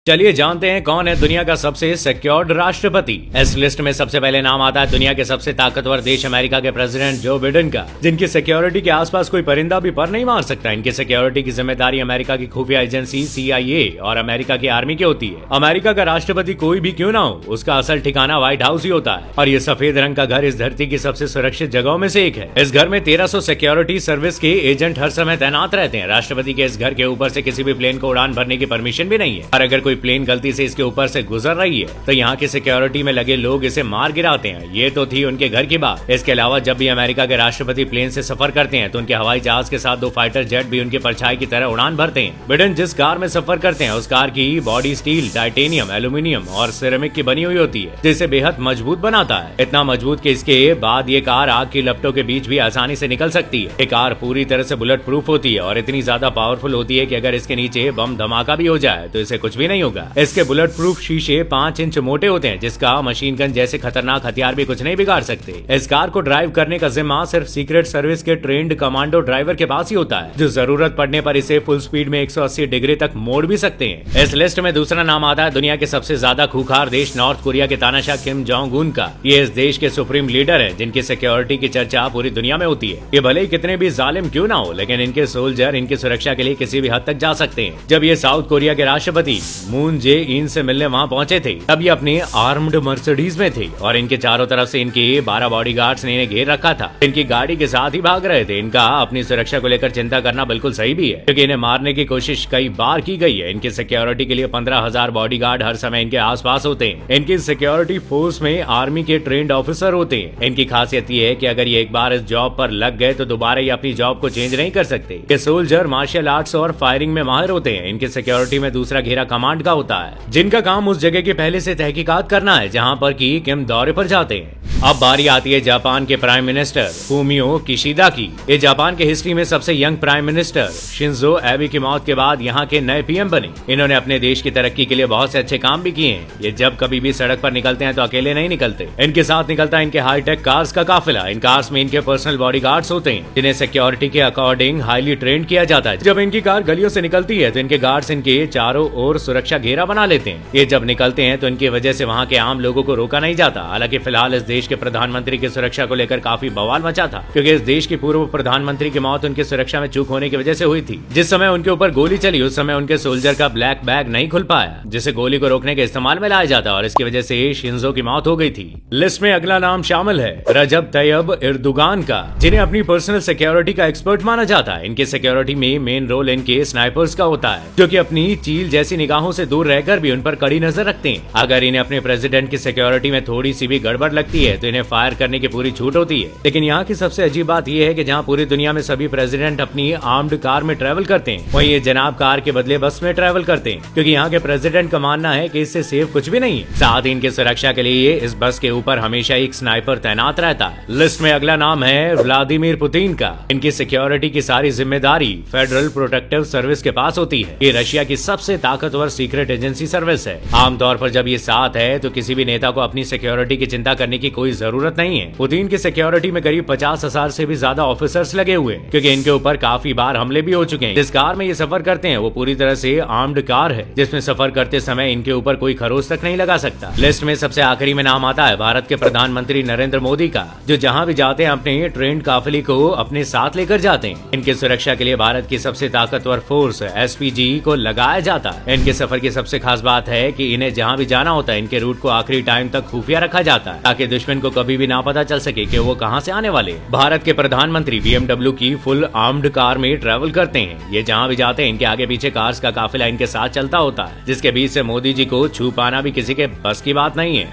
चलिए जानते हैं कौन है दुनिया का सबसे सिक्योर्ड राष्ट्रपति। इस लिस्ट में सबसे पहले नाम आता है दुनिया के सबसे ताकतवर देश अमेरिका के प्रेसिडेंट जो बिडेन का, जिनकी सिक्योरिटी के आसपास कोई परिंदा भी पर नहीं मार सकता। इनकी सिक्योरिटी की जिम्मेदारी अमेरिका की खुफिया एजेंसी CIA और अमेरिका की आर्मी की होती है। अमेरिका का राष्ट्रपति कोई भी क्यों ना हो, उसका असल ठिकाना व्हाइट हाउस ही होता है और ये सफेद रंग का घर इस धरती की सबसे सुरक्षित जगहों में से एक है। इस घर में 1300 सिक्योरिटी सर्विस के एजेंट हर समय तैनात रहते हैं। राष्ट्रपति के इस घर के ऊपर से किसी भी प्लेन को उड़ान भरने की परमिशन भी नहीं है और अगर कोई प्लेन गलती से इसके ऊपर से गुजर रही है तो यहाँ की सिक्योरिटी में लगे लोग इसे मार गिराते हैं। ये तो थी उनके घर की बात। इसके अलावा जब भी अमेरिका के राष्ट्रपति प्लेन से सफर करते हैं तो उनके हवाई जहाज के साथ 2 फाइटर जेट भी उनकी परछाई की तरह उड़ान भरते हैं। बिडेन जिस कार में सफर करते हैं उस कार की बॉडी स्टील, टाइटेनियम, एल्यूमिनियम और सिरेमिक की बनी हुई होती है, जिसे बेहद मजबूत बनाता है। इतना मजबूत कि इसके बाद ये कार आग की लपटों के बीच भी आसानी से निकल सकती है। ये कार पूरी तरह से बुलेट प्रूफ होती है और इतनी ज्यादा पावरफुल होती है कि अगर इसके नीचे बम धमाका भी हो जाए तो इसे कुछ भी नहीं होगा। इसके बुलेट प्रूफ शीशे 5 इंच मोटे होते हैं, जिसका मशीन गन जैसे खतरनाक हथियार भी कुछ नहीं बिगाड़ सकते। इस कार को ड्राइव करने का जिम्मा सिर्फ सीक्रेट सर्विस के ट्रेंड कमांडो ड्राइवर के पास ही होता है, जो जरूरत पड़ने पर इसे फुल स्पीड में 180 डिग्री तक मोड़ भी सकते हैं। इस लिस्ट में दूसरा नाम आता है दुनिया के सबसे ज्यादा खूंखार देश नॉर्थ कोरिया के तानाशाह किम जोंग उन का। ये इस देश के सुप्रीम लीडर है, जिनकी सिक्योरिटी की चर्चा पूरी दुनिया में होती है। ये भले ही कितने भी जालिम क्यों ना हो, लेकिन इनके सोल्जर इनकी सुरक्षा के लिए किसी भी हद तक जा सकते हैं। जब ये साउथ कोरिया के राष्ट्रपति मून जे इन से मिलने वहाँ पहुंचे थे तब ये अपने आर्म्ड मर्सिडीज में थे और इनके चारों तरफ से इनके 12 बॉडीगार्ड्स ने इन्हें घेर रखा था। इनकी गाड़ी के साथ ही भाग रहे थे। इनका अपनी सुरक्षा को लेकर चिंता करना बिल्कुल सही भी है, क्योंकि इन्हें मारने की कोशिश कई बार की गई है। इनकी सिक्योरिटी के लिए 15,000 बॉडीगार्ड हर समय इनके आसपास होते हैं। इनकी सिक्योरिटी फोर्स में आर्मी के ट्रेंड ऑफिसर होते हैं। इनकी खासियत ये है कि अगर ये एक बार इस जॉब पर लग गए तो दोबारा ये अपनी जॉब को चेंज नहीं कर सकते। ये सोल्जर मार्शल आर्ट्स और फायरिंग में माहिर होते हैं। इनकी सिक्योरिटी में दूसरा घेरा कमांड का होता है, जिनका काम उस जगह की पहले से तहकीकात करना है जहां पर कि किम दौरे पर जाते हैं। अब बारी आती है जापान के प्राइम मिनिस्टर फूमियो किशिदा की। ये जापान के हिस्ट्री में सबसे यंग प्राइम मिनिस्टर शिंजो एबे की मौत के बाद यहाँ के नए PM बने। इन्होंने अपने देश की तरक्की के लिए बहुत से अच्छे काम भी किए हैं। ये जब कभी भी सड़क पर निकलते हैं तो अकेले नहीं निकलते, इनके साथ निकलता है इनके हाईटेक कार्स का काफिला। इन कार्स में इनके पर्सनल बॉडीगार्ड्स होते हैं, जिन्हें सिक्योरिटी के अकॉर्डिंग हाईली ट्रेंड किया जाता है। जब इनकी कार गलियों से निकलती है तो इनके गार्ड्स इनके चारों ओर सुरक्षा घेरा बना लेते हैं। ये जब निकलते हैं तो इनकी वजह से वहाँ के आम लोगों को रोका नहीं जाता। हालांकि फिलहाल इस देश के प्रधानमंत्री की सुरक्षा को लेकर काफी बवाल मचा था, क्योंकि इस देश की पूर्व प्रधानमंत्री की मौत उनकी सुरक्षा में चूक होने की वजह से हुई थी। जिस समय उनके ऊपर गोली चली उस समय उनके सोल्जर का ब्लैक बैग नहीं खुल पाया, जिसे गोली को रोकने के इस्तेमाल में लाया जाता और इसकी वजह से शिंजो की मौत हो गई थी। लिस्ट में अगला नाम शामिल है रजब तैयब एर्दोगान का, जिन्हें अपनी पर्सनल सिक्योरिटी का एक्सपर्ट माना जाता है। इनकी सिक्योरिटी में मेन रोल इनके स्नाइपर्स का होता है, जो कि अपनी चील जैसी निगाहों से दूर रहकर भी उन पर कड़ी नजर रखते हैं। अगर इन्हें अपने प्रेसिडेंट की सिक्योरिटी में थोड़ी सी भी गड़बड़ लगती है तो इन्हें फायर करने की पूरी छूट होती है। लेकिन यहाँ की सबसे अजीब बात यह है कि जहाँ पूरी दुनिया में सभी प्रेसिडेंट अपनी आर्म्ड कार में ट्रेवल करते हैं, वहीं ये जनाब कार के बदले बस में ट्रेवल करते हैं, क्योंकि यहाँ के प्रेसिडेंट का मानना है कि इससे सेफ कुछ भी नहीं है। साथ ही इनकी सुरक्षा के लिए इस बस के ऊपर हमेशा एक स्नाइपर तैनात रहता है। लिस्ट में अगला नाम है व्लादिमीर पुतिन का। इनकी सिक्योरिटी की सारी जिम्मेदारी फेडरल प्रोटेक्टिव सर्विस के पास होती है। ये रशिया की सबसे ताकतवर सीक्रेट एजेंसी सर्विस है। आमतौर पर जब ये साथ है तो किसी भी नेता को अपनी सिक्योरिटी की चिंता करने की कोई जरूरत नहीं है। पुतिन की सिक्योरिटी में करीब 50,000 से भी ज्यादा ऑफिसर्स लगे हुए हैं, क्योंकि इनके ऊपर काफी बार हमले भी हो चुके हैं। जिस कार में ये सफर करते हैं वो पूरी तरह से आर्म्ड कार है, जिसमें सफर करते समय इनके ऊपर कोई खरोच तक नहीं लगा सकता। लिस्ट में सबसे आखिरी में नाम आता है भारत के प्रधानमंत्री नरेंद्र मोदी का, जो जहाँ भी जाते हैं अपने ट्रेंड काफिले को अपने साथ लेकर जाते हैं। इनकी सुरक्षा के लिए भारत की सबसे ताकतवर फोर्स SPG को लगाया जाता है। इनके सफर की सबसे खास बात है कि इन्हें जहाँ भी जाना होता है इनके रूट को आखिरी टाइम तक खुफिया रखा जाता है, ताकि दुश्मन को कभी भी ना पता चल सके कि वो कहां से आने वाले। भारत के प्रधानमंत्री BMW की फुल आर्म्ड कार में ट्रेवल करते हैं। ये जहां भी जाते हैं इनके आगे पीछे कार्स का काफिला इनके साथ चलता होता है, जिसके बीच से मोदी जी को छू पाना भी किसी के बस की बात नहीं है।